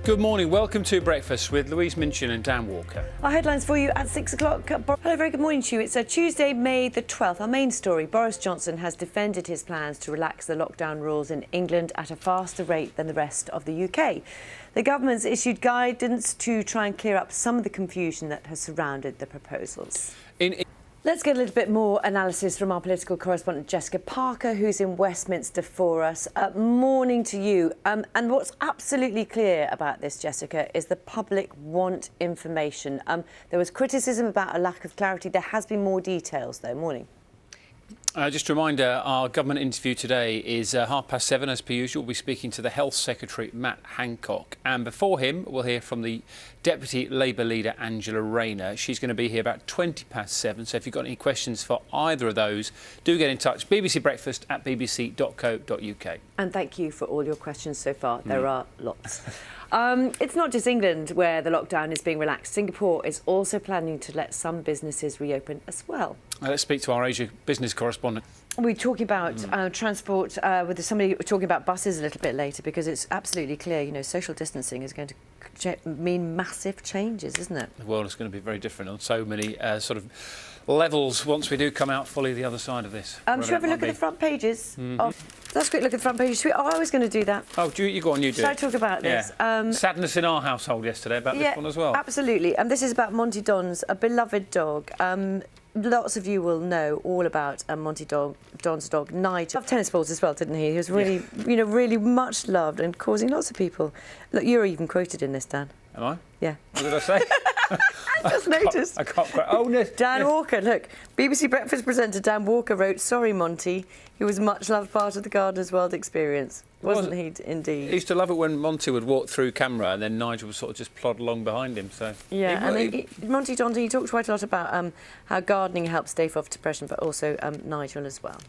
Good morning. Welcome to Breakfast with Louise Minchin and Dan Walker. Our headlines for you at 6 o'clock. Hello, very good morning to you. It's Tuesday, May the 12th. Our main story, Boris Johnson has defended his plans to relax the lockdown rules in England at a faster rate than the rest of the UK. The government's issued guidance to try and clear up some of the confusion that has surrounded the proposals. Let's get a little bit more analysis from our political correspondent Jessica Parker, who's in Westminster for us. Morning to you. And what's absolutely clear about this, Jessica, is the public want information. There was criticism about a lack of clarity. There has been more details, though. Morning. Just a reminder, our government interview today is 7:30, as per usual. We'll be speaking to the Health Secretary, Matt Hancock. And before him, we'll hear from the Deputy Labour leader, Angela Rayner. She's going to be here about 7:20. So if you've got any questions for either of those, do get in touch. bbcbreakfast@bbc.co.uk. And thank you for all your questions so far. There are lots. It's not just England where the lockdown is being relaxed. Singapore is also planning to let some businesses reopen as well. Let's speak to our Asia business correspondent. We're talking about transport with somebody talking about buses a little bit later, because it's absolutely clear, you know, social distancing is going to mean massive changes, isn't it? The world is going to be very different on so many sort of levels once we do come out fully the other side of this. Should we have a look at the front pages? Let's quick look at the front pages. I was going to do that. Oh, you go on, you do. Should I talk about this? Sadness in our household yesterday about this one as well. Absolutely. And this is about Monty Don's, a beloved dog. Lots of you will know all about Monty Don's dog, Nigel. Loved tennis balls as well, didn't he? He was really, really much loved and causing lots of people. Look, you're even quoted in this, Dan. Am I? Yeah. What did I say? I just noticed. I can't quite. Oh, no. Dan Walker, look. BBC Breakfast presenter Dan Walker wrote, "Sorry, Monty. He was a much-loved part of the Gardener's World experience." Wasn't he, indeed? He used to love it when Monty would walk through camera and then Nigel would sort of just plod along behind him. So yeah, Monty Don, he talked quite a lot about how gardening helps stave off depression, but also Nigel as well.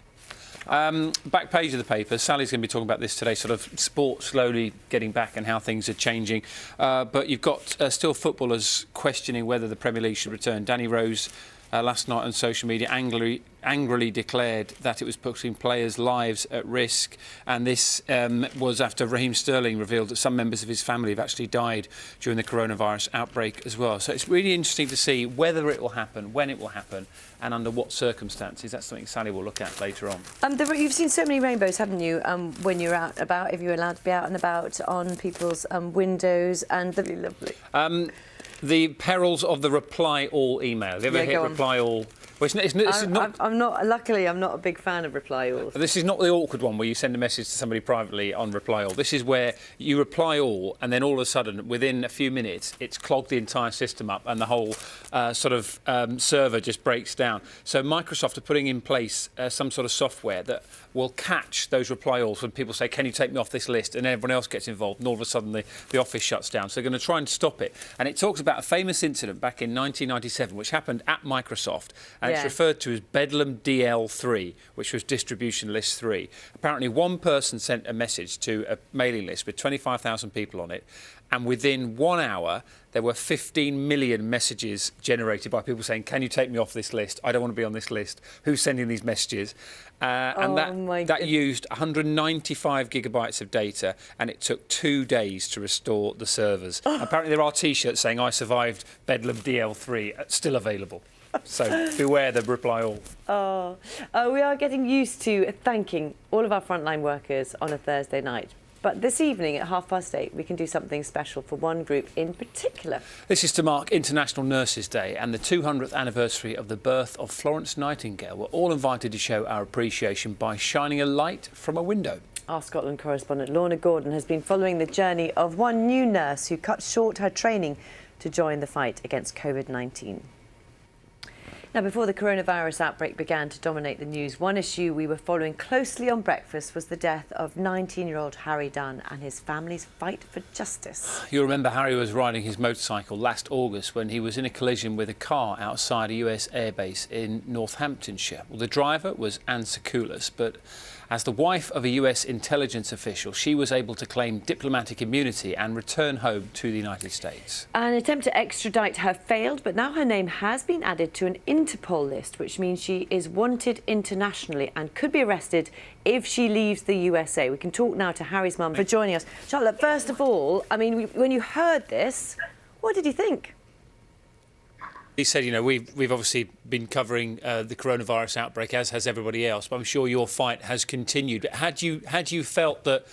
Back page of the paper, Sally's going to be talking about this today, sort of sport slowly getting back and how things are changing. But you've got still footballers questioning whether the Premier League should return. Danny Rose last night on social media angrily declared that it was putting players' lives at risk, and this was after Raheem Sterling revealed that some members of his family have actually died during the coronavirus outbreak as well. So it's really interesting to see whether it will happen, when it will happen, and under what circumstances. That's something Sally will look at later on. You've seen so many rainbows, haven't you, when you're out and about, if you're allowed to be out and about, on people's windows, and they're really lovely. The perils of the reply all email. Have you ever hit reply all? Well, Luckily, I'm not a big fan of reply all. This is not the awkward one where you send a message to somebody privately on reply all. This is where you reply all, and then all of a sudden, within a few minutes, it's clogged the entire system up, and the whole server just breaks down. So Microsoft are putting in place some sort of software that will catch those reply alls when people say, "Can you take me off this list?" and everyone else gets involved, and all of a sudden the office shuts down. So they're going to try and stop it. And it talks about a famous incident back in 1997, which happened at Microsoft, and it's referred to as Bedlam DL3, which was Distribution List 3. Apparently, one person sent a message to a mailing list with 25,000 people on it, and within 1 hour, there were 15 million messages generated by people saying, "Can you take me off this list? I don't want to be on this list. Who's sending these messages?" And that used 195 gigabytes of data, and it took 2 days to restore the servers. Apparently, there are T-shirts saying, "I survived Bedlam DL3," still available. So beware the reply all. We are getting used to thanking all of our frontline workers on a Thursday night. But this evening at 8:30, we can do something special for one group in particular. This is to mark International Nurses Day and the 200th anniversary of the birth of Florence Nightingale. We're all invited to show our appreciation by shining a light from a window. Our Scotland correspondent Lorna Gordon has been following the journey of one new nurse who cut short her training to join the fight against COVID-19. Now, before the coronavirus outbreak began to dominate the news, one issue we were following closely on Breakfast was the death of 19-year-old Harry Dunn and his family's fight for justice. You'll remember Harry was riding his motorcycle last August when he was in a collision with a car outside a US airbase in Northamptonshire. Well, the driver was Anne Secoulis, but As the wife of a US intelligence official, she was able to claim diplomatic immunity and return home to the United States. An attempt to extradite her failed, but now her name has been added to an Interpol list, which means she is wanted internationally and could be arrested if she leaves the USA. We can talk now to Harry's mum for joining us. Charlotte, first of all, I mean, when you heard this, what did you think? He said, you know, we've obviously been covering the coronavirus outbreak, as has everybody else, but I'm sure your fight has continued. But had you felt that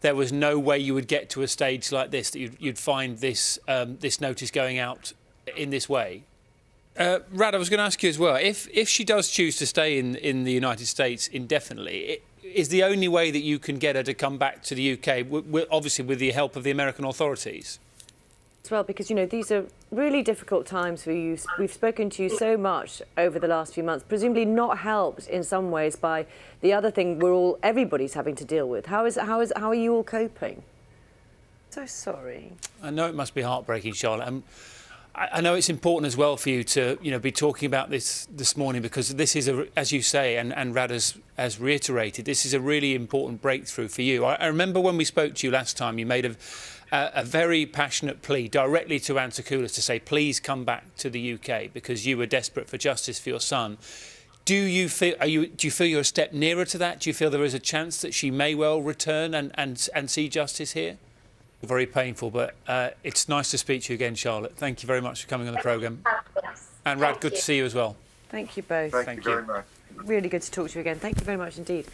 there was no way you would get to a stage like this, that you'd find this this notice going out in this way? Rad, I was going to ask you as well, if she does choose to stay in the United States indefinitely, is the only way that you can get her to come back to the UK, obviously with the help of the American authorities? As well, because, you know, these are really difficult times for you. We've spoken to you so much over the last few months, presumably not helped in some ways by the other thing everybody's having to deal with. How are you all coping? So sorry. I know it must be heartbreaking, Charlotte. I know it's important as well for you to, you know, be talking about this morning, because this is, as you say, and Rad has reiterated, this is a really important breakthrough for you. I remember when we spoke to you last time, you made a very passionate plea directly to Anne Koulis to say, please come back to the UK, because you were desperate for justice for your son. Do you feel you're a step nearer to that? Do you feel there is a chance that she may well return and see justice here? Very painful, but it's nice to speak to you again, Charlotte. Thank you very much for coming on the programme. And Rad, good to see you as well. Thank you both. Thank you very much. Really good to talk to you again. Thank you very much indeed.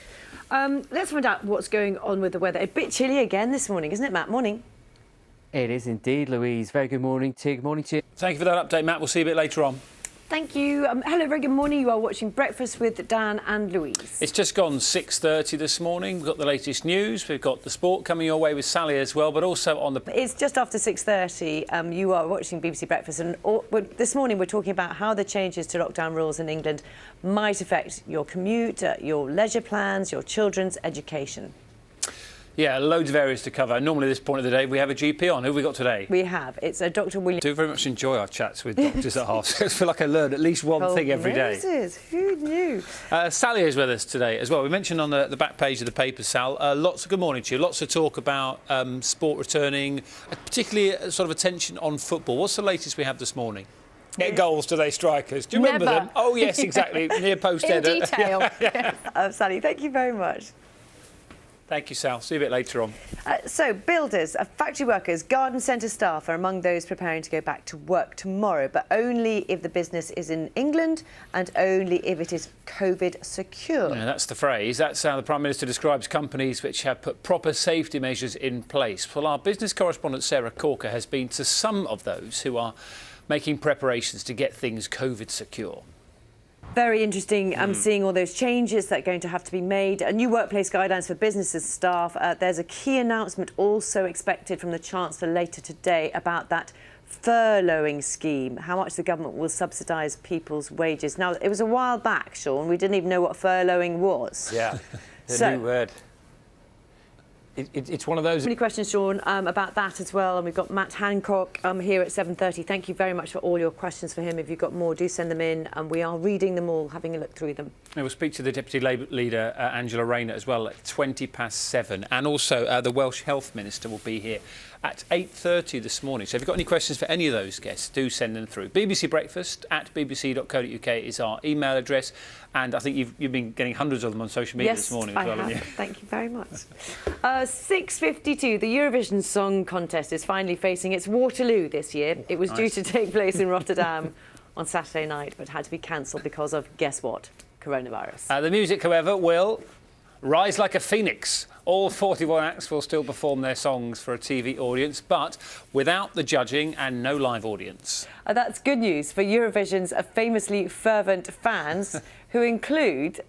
Let's find out what's going on with the weather. A bit chilly again this morning, isn't it, Matt? Morning. It is indeed, Louise. Very good morning to you. Good morning to you. Thank you for that update, Matt. We'll see you a bit later on. Thank you. Hello, very good morning. You are watching Breakfast with Dan and Louise. It's just gone 6:30 this morning. We've got the latest news. We've got the sport coming your way with Sally as well, but also on the... It's just after 6:30. You are watching BBC Breakfast, and this morning we're talking about how the changes to lockdown rules in England might affect your commute, your leisure plans, your children's education. Yeah, loads of areas to cover. Normally at this point of the day we have a GP on. Who have we got today? We have. It's Dr. William. I do very much enjoy our chats with doctors at half. I feel like I learn at least one thing every day. Who knew? Sally is with us today as well. We mentioned on the back page of the paper, Sal, good morning to you. Lots of talk about sport returning, particularly sort of attention on football. What's the latest we have this morning? Get goals today, strikers. Do you remember them? Oh, yes, exactly. Near post header. In detail. Sally, thank you very much. Thank you, Sal. See you a bit later on. So, builders, factory workers, garden centre staff are among those preparing to go back to work tomorrow, but only if the business is in England and only if it is COVID secure. Yeah, that's the phrase. That's how the Prime Minister describes companies which have put proper safety measures in place. Well, our business correspondent Sarah Corker has been to some of those who are making preparations to get things COVID secure. Very interesting seeing all those changes that are going to have to be made. New workplace guidelines for businesses staff. There's a key announcement also expected from the Chancellor later today about that furloughing scheme, how much the government will subsidise people's wages. Now, it was a while back, Sean, we didn't even know what furloughing was. Yeah, a new word. It's one of those... Many questions, Sean, about that as well. And we've got Matt Hancock here at 7:30. Thank you very much for all your questions for him. If you've got more, do send them in. And we are reading them all, having a look through them. We'll speak to the Deputy Labour leader, Angela Rayner, as well at 7:20. And also the Welsh Health Minister will be here at 8:30 this morning. So if you've got any questions for any of those guests, do send them through. BBC Breakfast at bbc.co.uk is our email address. And I think you've been getting hundreds of them on social media this morning as well, haven't you? Thank you very much. 6:52, the Eurovision Song Contest is finally facing its Waterloo this year. It was due to take place in Rotterdam on Saturday night, but had to be cancelled because of, guess what, coronavirus. The music, however, will rise like a phoenix. All 41 acts will still perform their songs for a TV audience, but without the judging and no live audience. That's good news for Eurovision's famously fervent fans, who include...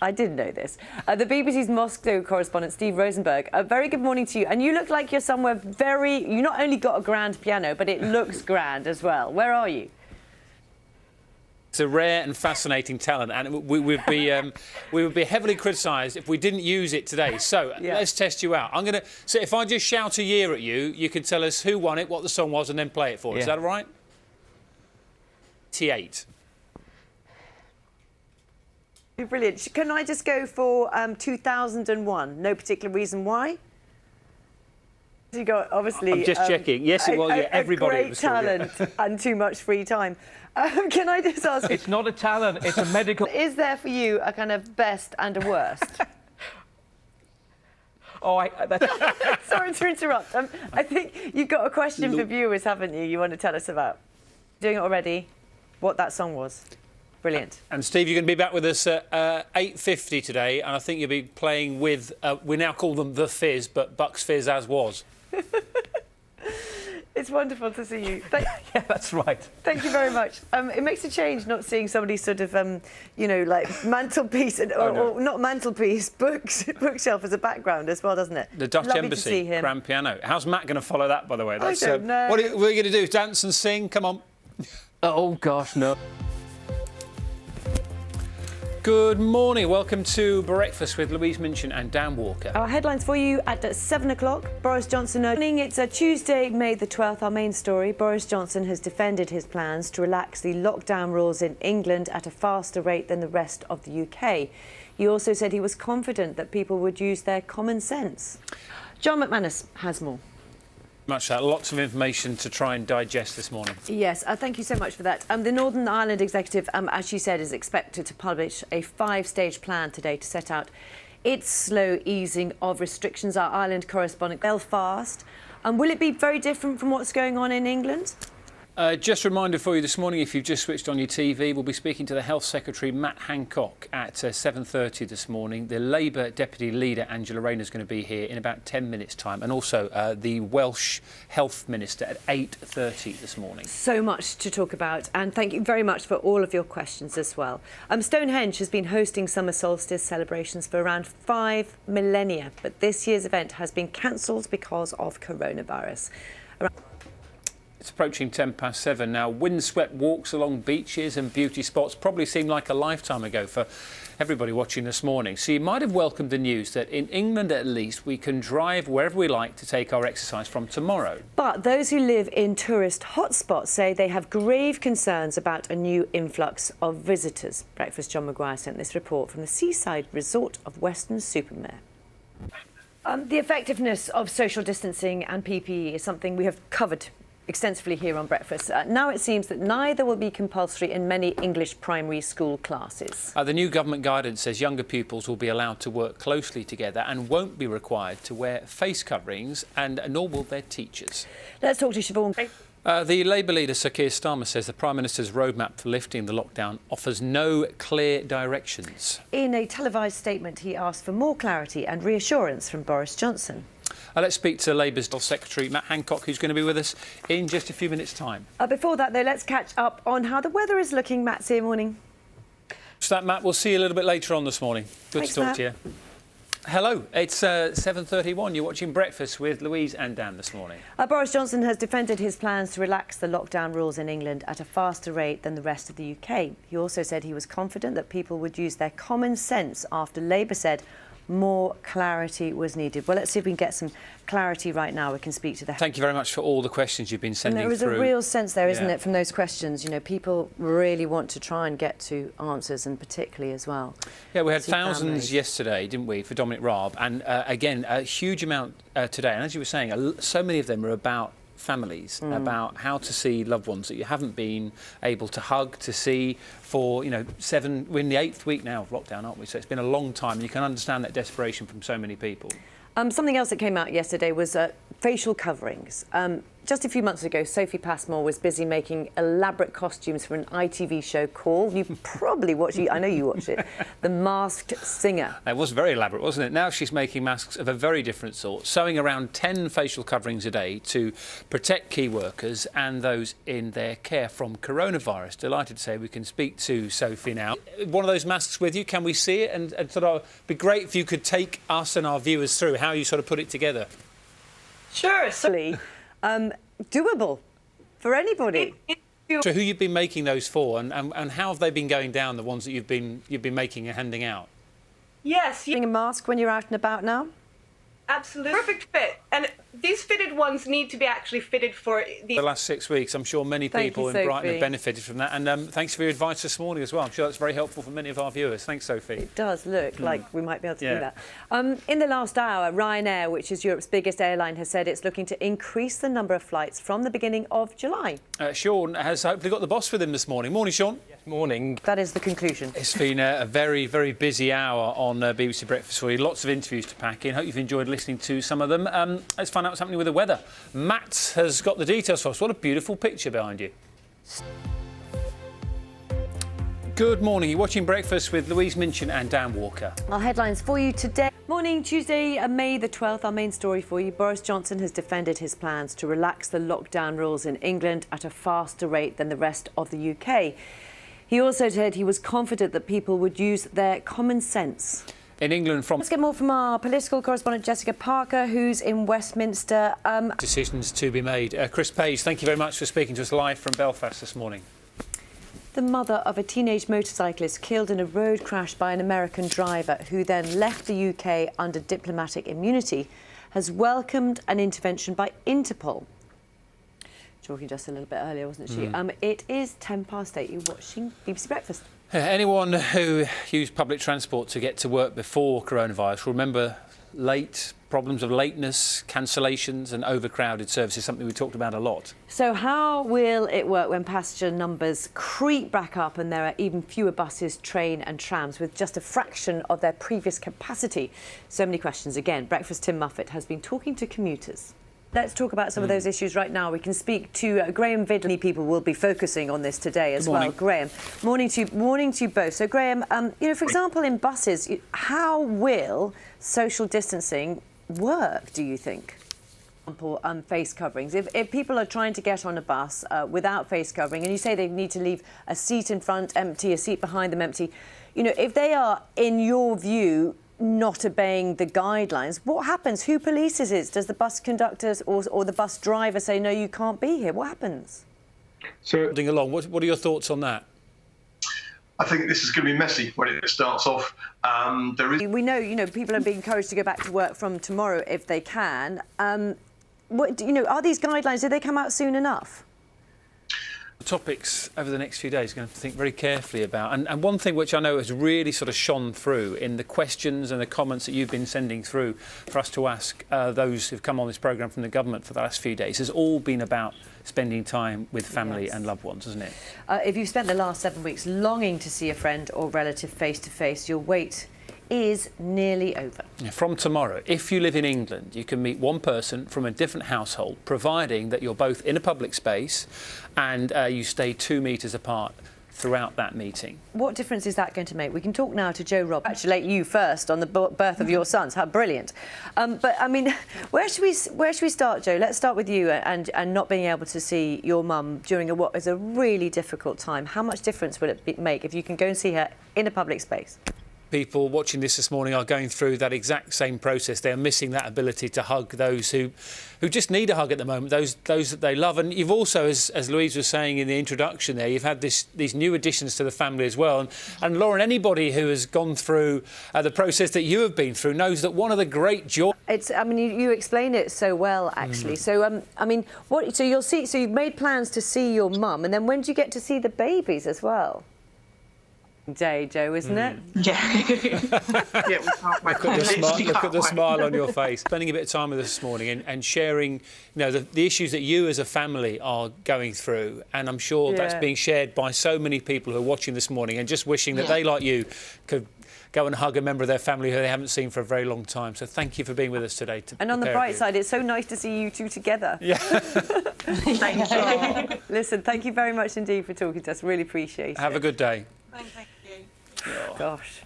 I didn't know this. The BBC's Moscow correspondent, Steve Rosenberg. A very good morning to you. And you look like you're somewhere very... You not only got a grand piano, but it looks grand as well. Where are you? It's a rare and fascinating talent, and we would be heavily criticised if we didn't use it today. So let's test you out. I'm going to... So if I just shout a year at you, you can tell us who won it, what the song was, and then play it for us. Is that all right? T8. You're brilliant. Can I just go for 2001? No particular reason why? You got obviously. I'm just checking. Yes, it was. Yeah, everybody. A great was talent and too much free time. Can I just ask? It's not a talent, it's a medical... Is there for you a kind of best and a worst? Sorry to interrupt. I think you've got a question for viewers, haven't you? You want to tell us about doing it already? What that song was? Brilliant. And Steve, you're going to be back with us at 8:50 today, and I think you'll be playing with. We now call them the Fizz, but Bucks Fizz as was. It's wonderful to see you. Yeah, that's right. Thank you very much. It makes a change not seeing somebody sort of, like mantelpiece, or not mantelpiece, bookshelf as a background as well, doesn't it? The Dutch Lovely Embassy, to see him. grand piano. How's Matt going to follow that, by the way? I don't know. What are you going to do? Dance and sing? Come on. Oh, gosh, no. Good morning. Welcome to Breakfast with Louise Minchin and Dan Walker. Our headlines for you at 7 o'clock. Boris Johnson. It's a Tuesday, May the 12th. Our main story. Boris Johnson has defended his plans to relax the lockdown rules in England at a faster rate than the rest of the UK. He also said he was confident that people would use their common sense. John McManus has more. Much that. Lots of information to try and digest this morning. Yes, thank you so much for that. The Northern Ireland Executive, as she said, is expected to publish a 5-stage plan today to set out its slow easing of restrictions. Our Ireland correspondent, Belfast. Will it be very different from what's going on in England? Just a reminder for you this morning, if you've just switched on your TV, we'll be speaking to the Health Secretary, Matt Hancock, at 7:30 this morning. The Labour Deputy Leader, Angela Rayner, is going to be here in about 10 minutes' time. And also the Welsh Health Minister at 8:30 this morning. So much to talk about. And thank you very much for all of your questions as well. Stonehenge has been hosting summer solstice celebrations for around 5 millennia. But this year's event has been cancelled because of coronavirus. It's approaching 7:10 now. Windswept walks along beaches and beauty spots probably seem like a lifetime ago for everybody watching this morning. So you might have welcomed the news that in England at least we can drive wherever we like to take our exercise from tomorrow. But those who live in tourist hotspots say they have grave concerns about a new influx of visitors. Breakfast John Maguire sent this report from the seaside resort of Weston-super-Mare. The effectiveness of social distancing and PPE is something we have covered extensively here on Breakfast. Now it seems that neither will be compulsory in many English primary school classes. The new government guidance says younger pupils will be allowed to work closely together and won't be required to wear face coverings, and nor will their teachers. Let's talk to Siobhan. The Labour leader, Sir Keir Starmer, says the Prime Minister's roadmap for lifting the lockdown offers no clear directions. In a televised statement, he asked for more clarity and reassurance from Boris Johnson. Let's speak to Labour's Health Secretary, Matt Hancock, who's going to be with us in just a few minutes' time. Before that, though, let's catch up on how the weather is looking. Matt's here, morning. So that, Matt, we'll see you a little bit later on this morning. Good Thanks, to talk Matt. to you. Hello, it's 7:31. You're watching Breakfast with Louise and Dan this morning. Boris Johnson has defended his plans to relax the lockdown rules in England at a faster rate than the rest of the UK. He also said he was confident that people would use their common sense after Labour said more clarity was needed. Well, let's see if we can get some clarity right now. We can speak to the... Thank you very much for all the questions you've been sending through. There is a real sense there, isn't it, from those questions? You know, people really want to try and get to answers, and particularly as well. Yeah, we had See thousands families. yesterday, didn't we, for Dominic Raab, and again, a huge amount today. And as you were saying, so many of them are about families, about how to see loved ones that you haven't been able to hug, to see for, we're in the 8th week now of lockdown, aren't we? So it's been a long time, and you can understand that desperation from so many people. Something else that came out yesterday was facial coverings. Just a few months ago, Sophie Passmore was busy making elaborate costumes for an ITV show called, you probably watched it, I know you watched it, The Masked Singer. It was very elaborate, wasn't it? Now she's making masks of a very different sort, sewing around 10 facial coverings a day to protect key workers and those in their care from coronavirus. Delighted to say we can speak to Sophie now. One of those masks with you, can we see it? And sort of, it'd be great if you could take us and our viewers through how you sort of put it together. Sure. Doable for anybody. So who you've been making those for, and how have they been going down, the ones that you've been making and handing out? Yes, Wearing a mask when you're out and about now? absolutely. Perfect fit. And these fitted ones need to be actually fitted for The last 6 weeks, I'm sure many Thank people you, in Brighton have Sophie. benefited from that. And thanks for your advice this morning as well. I'm sure that's very helpful for many of our viewers. Thanks, Sophie. It does look like we might be able to do Yeah. that. In the last hour, Ryanair, which is Europe's biggest airline, has said it's looking to increase the number of flights from the beginning of July. Sean has hopefully got the boss with him this morning. Morning, Sean. Morning. That is the conclusion. It's been a very, very busy hour on BBC Breakfast for you. Lots of interviews to pack in. Hope you've enjoyed listening to some of them. Let's find out what's happening with the weather. Matt has got the details for us. What a beautiful picture behind you. Good morning. You're watching Breakfast with Louise Minchin and Dan Walker. Our headlines for you today. Morning, Tuesday, May the 12th. Our main story for you. Boris Johnson has defended his plans to relax the lockdown rules in England at a faster rate than the rest of the UK. He also said he was confident that people would use their common sense. In England, from Let's get more from our political correspondent Jessica Parker, who's in Westminster. decisions to be made. Chris Page, thank you very much for speaking to us live from Belfast this morning. The mother of a teenage motorcyclist killed in a road crash by an American driver who then left the UK under diplomatic immunity has welcomed an intervention by Interpol. Talking just a little bit earlier, wasn't she? It is 8:10. You're watching BBC Breakfast. Anyone who used public transport to get to work before coronavirus will remember problems of lateness, cancellations and overcrowded services, something we talked about a lot. So how will it work when passenger numbers creep back up and there are even fewer buses, train and trams with just a fraction of their previous capacity? So many questions. Again, Breakfast Tim Muffet has been talking to commuters. Let's talk about some of those issues right now. We can speak to Graham Vidley. People will be focusing on this today as well. Graham, morning to you both. So, Graham, for example, in buses, how will social distancing work, do you think? For example, face coverings. If people are trying to get on a bus without face covering, and you say they need to leave a seat in front empty, a seat behind them empty, if they are, in your view, not obeying the guidelines, what happens? Who polices it? Does the bus conductors or the bus driver say, no, you can't be here? What happens? So, along, what are your thoughts on that? I think this is going to be messy when it starts off. We know, people are being encouraged to go back to work from tomorrow if they can. Are these guidelines, did they come out soon enough? Topics over the next few days, going to have to think very carefully about. And one thing which I know has really sort of shone through in the questions and the comments that you've been sending through for us to ask those who've come on this programme from the government for the last few days has all been about spending time with family and loved ones, hasn't it? If you've spent the last 7 weeks longing to see a friend or relative face to face, your wait is nearly over. From tomorrow, if you live in England, you can meet one person from a different household, providing that you're both in a public space and you stay 2 metres apart throughout that meeting. What difference is that going to make? We can talk now to Joe Robb. Congratulate you first on the birth of your sons. How brilliant. But, I mean, where should we start, Joe? Let's start with you and not being able to see your mum during what is a really difficult time. How much difference will it make if you can go and see her in a public space? People watching this morning are going through that exact same process. They're missing that ability to hug those who just need a hug at the moment, those that they love. And you've also, as Louise was saying in the introduction there, you've had these new additions to the family as well. And Lauren, anybody who has gone through the process that you have been through knows that one of the great joys... you explain it so well, actually. So, So you've made plans to see your mum, and then when do you get to see the babies as well? Day, Joe, isn't it? Yeah. Yeah, we can't wait. Look at the smile on your face. Spending a bit of time with us this morning and sharing, the issues that you as a family are going through. And I'm sure that's being shared by so many people who are watching this morning and just wishing that they, like you, could go and hug a member of their family who they haven't seen for a very long time. So thank you for being with us today. And on the bright side, it's so nice to see you two together. Yeah. Thank you. Listen, thank you very much indeed for talking to us. Really appreciate it. Have a good day. Thank you. Gosh.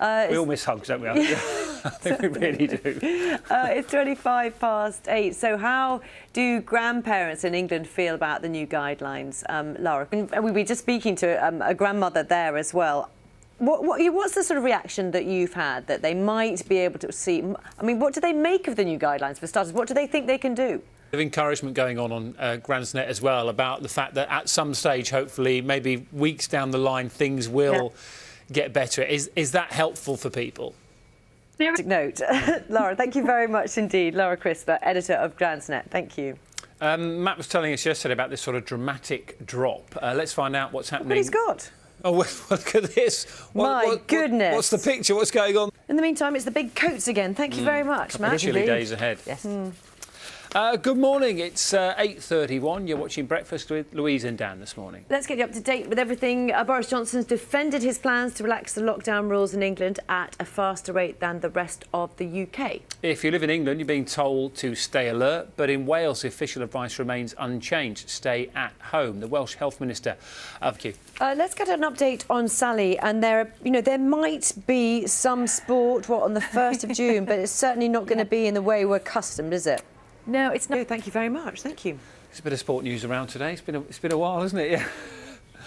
We all miss hugs, don't we? I think we really do. It's 8:25. So how do grandparents in England feel about the new guidelines? Lara, and we were just speaking to a grandmother there as well. What's the sort of reaction that you've had that they might be able to see? I mean, what do they make of the new guidelines for starters? What do they think they can do? Of encouragement going on Gransnet as well about the fact that at some stage, hopefully, maybe weeks down the line, things will get better. Is that helpful for people? Note. Laura, thank you very much indeed. Laura Crisper, editor of Glansnet. Thank you. Matt was telling us yesterday about this sort of dramatic drop. Let's find out what's happening. What he's got. Oh, well, look at this. My goodness. What's the picture? What's going on? In the meantime, it's the big coats again. Thank you very much, Matt. Chilly days ahead. Yes. Good morning. It's 8:31. You're watching Breakfast with Louise and Dan this morning. Let's get you up to date with everything. Boris Johnson's defended his plans to relax the lockdown rules in England at a faster rate than the rest of the UK. If you live in England, you're being told to stay alert, but in Wales, the official advice remains unchanged. Stay at home. The Welsh Health Minister. Thank you. Let's get an update on Sally. And there might be some sport on the 1st of June, but it's certainly not going to be in the way we're accustomed, is it? No, it's not. Thank you very much. Thank you. There's a bit of sport news around today. It's been a while, hasn't it? Yeah.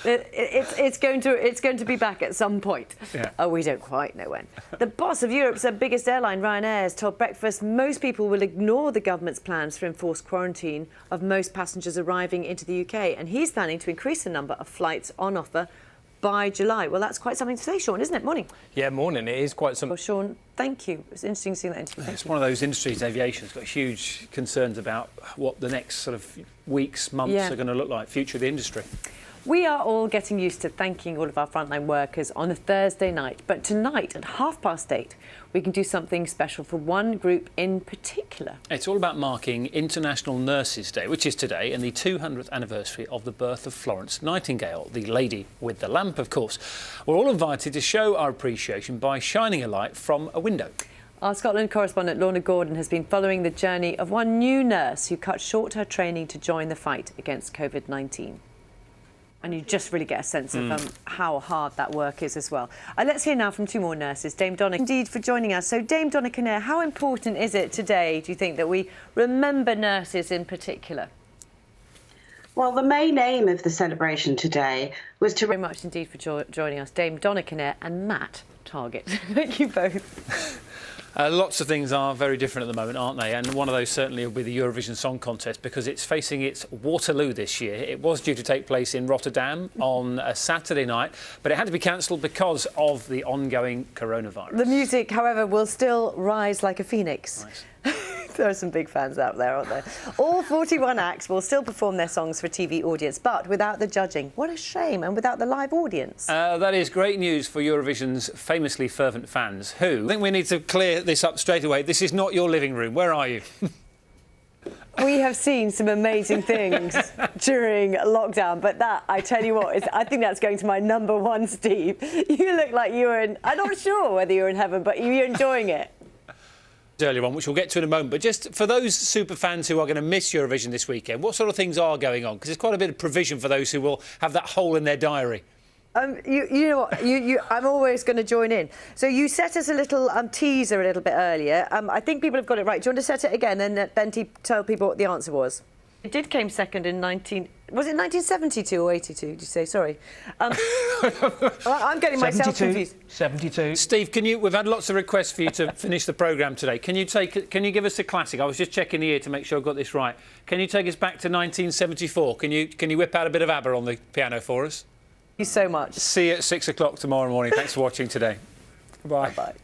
It's going to be back at some point. Yeah. Oh, we don't quite know when. The boss of Europe's biggest airline, Ryanair, has told Breakfast most people will ignore the government's plans for enforced quarantine of most passengers arriving into the UK, and he's planning to increase the number of flights on offer by July. Well, that's quite something to say, Sean, isn't it? Morning. Yeah, morning. It is quite something. Well, Sean, thank you. It's interesting seeing that interview. It's one of those industries, aviation's got huge concerns about what the next sort of weeks, months are going to look like, future of the industry. We are all getting used to thanking all of our frontline workers on a Thursday night, but tonight at 8:30, we can do something special for one group in particular. It's all about marking International Nurses Day, which is today, and the 200th anniversary of the birth of Florence Nightingale, the lady with the lamp, of course. We're all invited to show our appreciation by shining a light from a window. Our Scotland correspondent Lorna Gordon has been following the journey of one new nurse who cut short her training to join the fight against COVID-19. And you just really get a sense of how hard that work is as well. Let's hear now from two more nurses. Dame Donna, indeed, for joining us. So, Dame Donna Kinnair, how important is it today, do you think, that we remember nurses in particular? Well, the main aim of the celebration today was to... Very much indeed for joining us, Dame Donna Kinnair and Matt Target. Thank you both. Lots of things are very different at the moment, aren't they? And one of those certainly will be the Eurovision Song Contest, because it's facing its Waterloo this year. It was due to take place in Rotterdam on a Saturday night, but it had to be cancelled because of the ongoing coronavirus. The music, however, will still rise like a phoenix. Nice. There are some big fans out there, aren't there? All 41 acts will still perform their songs for a TV audience, but without the judging. What a shame, and without the live audience. That is great news for Eurovision's famously fervent fans, who... I think we need to clear this up straight away. This is not your living room. Where are you? We have seen some amazing things during lockdown, but that, I tell you what, I think that's going to my number one, Steve. You look like you were in... I'm not sure whether you're in heaven, but you're enjoying it. Earlier on, which we'll get to in a moment, but just for those super fans who are going to miss Eurovision this weekend, what sort of things are going on? Because there's quite a bit of provision for those who will have that hole in their diary. You know what? I'm always going to join in. So you set us a little teaser a little bit earlier. I think people have got it right. Do you want to set it again and then tell people what the answer was? It did came second in 1972 or 82? Did you say? Sorry. I'm getting myself confused. 72. Steve, we've had lots of requests for you to finish the programme today. Can you give us a classic? I was just checking the year to make sure I got this right. Can you take us back to 1974? Can you whip out a bit of ABBA on the piano for us? Thank you so much. See you at 6 o'clock tomorrow morning. Thanks for watching today. Goodbye. Bye-bye.